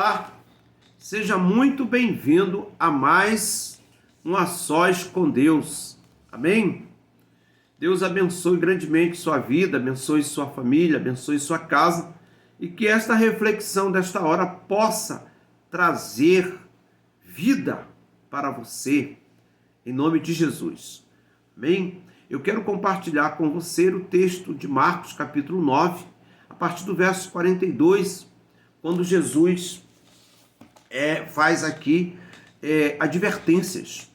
Olá, seja muito bem-vindo a mais um A Sós com Deus. Amém? Deus abençoe grandemente sua vida, abençoe sua família, abençoe sua casa e que esta reflexão desta hora possa trazer vida para você, em nome de Jesus. Amém? Eu quero compartilhar com você o texto de Marcos, capítulo 9, a partir do verso 42, quando Jesus faz aqui advertências.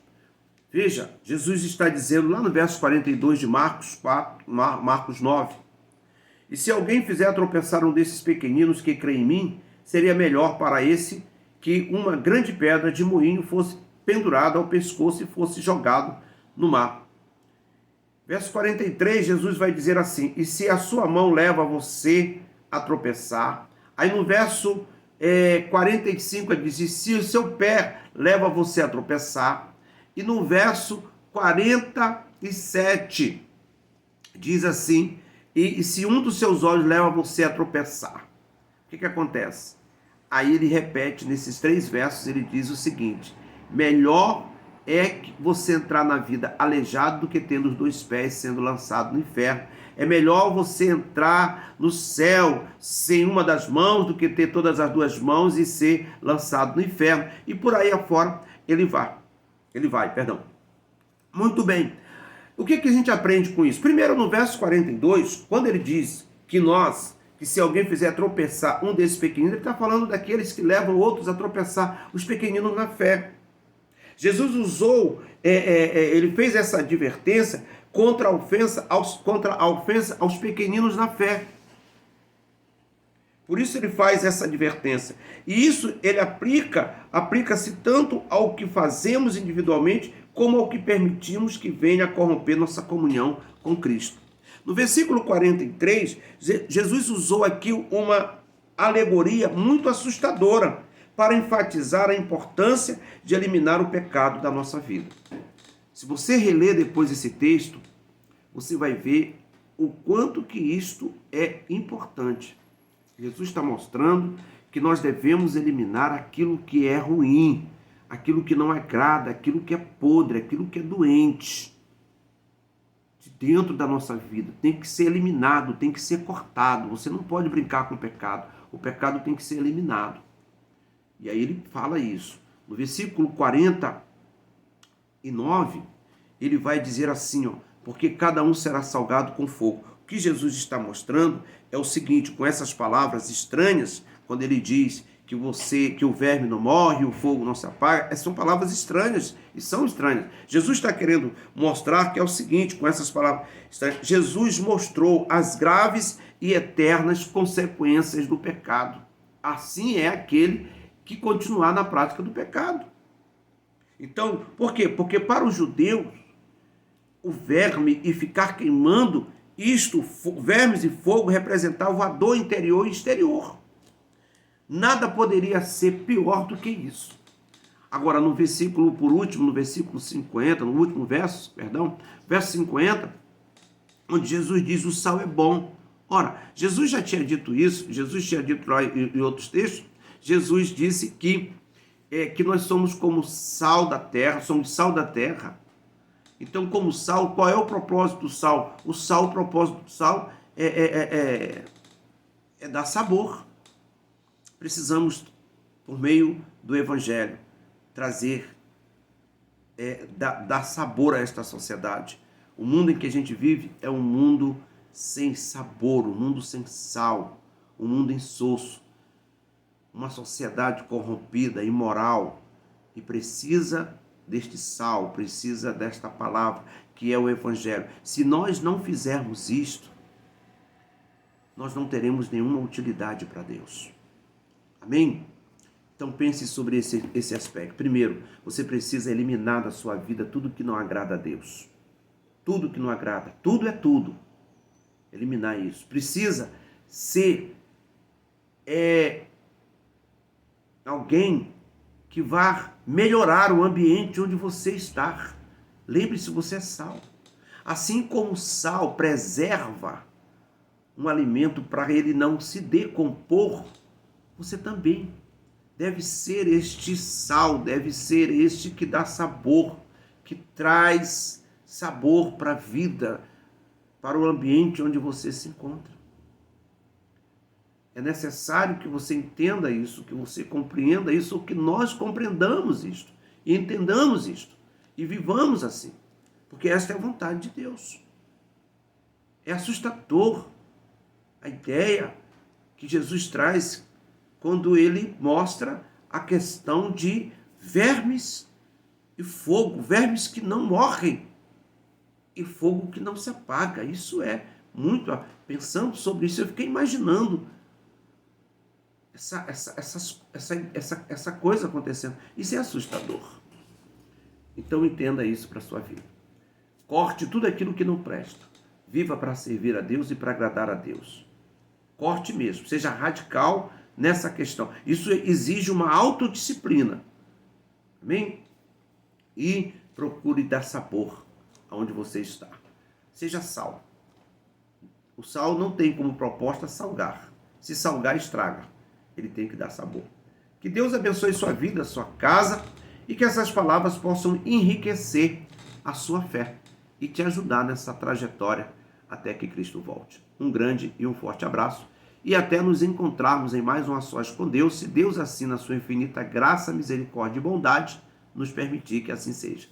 Veja, Jesus está dizendo lá no verso 42 de Marcos 9, e se alguém fizer tropeçar um desses pequeninos que crê em mim, seria melhor para esse que uma grande pedra de moinho fosse pendurada ao pescoço e fosse jogado no mar. Verso 43, Jesus vai dizer assim, e se a sua mão leva você a tropeçar. Aí no verso 45 ele diz, e se o seu pé leva você a tropeçar. E no verso 47 diz assim, e se um dos seus olhos leva você a tropeçar. O que acontece? Aí ele repete nesses 3 versos, ele diz o seguinte, melhor é que você entrar na vida aleijado do que tendo os 2 pés sendo lançado no inferno. É melhor você entrar no céu sem uma das mãos do que ter todas as 2 mãos e ser lançado no inferno. E por aí afora ele vai. Muito bem. O que a gente aprende com isso? Primeiro, no verso 42, quando ele diz que se alguém fizer tropeçar um desses pequeninos, ele está falando daqueles que levam outros a tropeçar, os pequeninos na fé. Jesus ele fez essa advertência contra a ofensa aos pequeninos na fé. Por isso ele faz essa advertência. E isso ele aplica-se tanto ao que fazemos individualmente, como ao que permitimos que venha a corromper nossa comunhão com Cristo. No versículo 43, Jesus usou aqui uma alegoria muito assustadora para enfatizar a importância de eliminar o pecado da nossa vida. Se você reler depois esse texto, você vai ver o quanto que isto é importante. Jesus está mostrando que nós devemos eliminar aquilo que é ruim, aquilo que não agrada, aquilo que é podre, aquilo que é doente. De dentro da nossa vida tem que ser eliminado, tem que ser cortado. Você não pode brincar com o pecado. O pecado tem que ser eliminado. E aí ele fala isso. No versículo 49, ele vai dizer assim, porque cada um será salgado com fogo. O que Jesus está mostrando é o seguinte, com essas palavras estranhas, quando ele diz que o verme não morre, o fogo não se apaga, são palavras estranhas, e são estranhas. Jesus está querendo mostrar que é o seguinte, com essas palavras estranhas, Jesus mostrou as graves e eternas consequências do pecado. Assim é aquele que continuar na prática do pecado. Então, por quê? Porque para os judeus, o verme e ficar queimando, vermes e fogo representavam a dor interior e exterior. Nada poderia ser pior do que isso. Agora, no versículo 50, no último verso, verso 50, onde Jesus diz, o sal é bom. Ora, Jesus já tinha dito isso, Jesus tinha dito lá em outros textos, Jesus disse que nós somos como sal da terra, somos sal da terra. Então, como sal, qual é o propósito do sal? O propósito do sal é dar sabor. Precisamos, por meio do Evangelho, trazer, dar sabor a esta sociedade. O mundo em que a gente vive é um mundo sem sabor, um mundo sem sal, um mundo insosso. Uma sociedade corrompida, imoral, e precisa deste sal, precisa desta palavra, que é o Evangelho. Se nós não fizermos isto, nós não teremos nenhuma utilidade para Deus. Amém? Então pense sobre esse aspecto. Primeiro, você precisa eliminar da sua vida tudo que não agrada a Deus. Tudo que não agrada, tudo é tudo. Eliminar isso. Precisa ser alguém que vá melhorar o ambiente onde você está. Lembre-se, você é sal. Assim como o sal preserva um alimento para ele não se decompor, você também deve ser este sal, deve ser este que dá sabor, que traz sabor para a vida, para o ambiente onde você se encontra. É necessário que você entenda isso, que você compreenda isso, ou que nós compreendamos isto, e entendamos isto, e vivamos assim, porque esta é a vontade de Deus. É assustador a ideia que Jesus traz quando ele mostra a questão de vermes e fogo, vermes que não morrem e fogo que não se apaga. Isso é muito, pensando sobre isso, eu fiquei imaginando essa coisa acontecendo. Isso é assustador. Então entenda isso para a sua vida. Corte tudo aquilo que não presta. Viva para servir a Deus e para agradar a Deus. Corte mesmo, seja radical nessa questão. Isso exige uma autodisciplina. Amém? E procure dar sabor aonde você está. Seja sal. O sal não tem como proposta salgar. Se salgar, estraga. Ele tem que dar sabor. Que Deus abençoe sua vida, sua casa, e que essas palavras possam enriquecer a sua fé e te ajudar nessa trajetória até que Cristo volte. Um grande e um forte abraço e até nos encontrarmos em mais um A Sós com Deus, se Deus assim na sua infinita graça, misericórdia e bondade nos permitir que assim seja.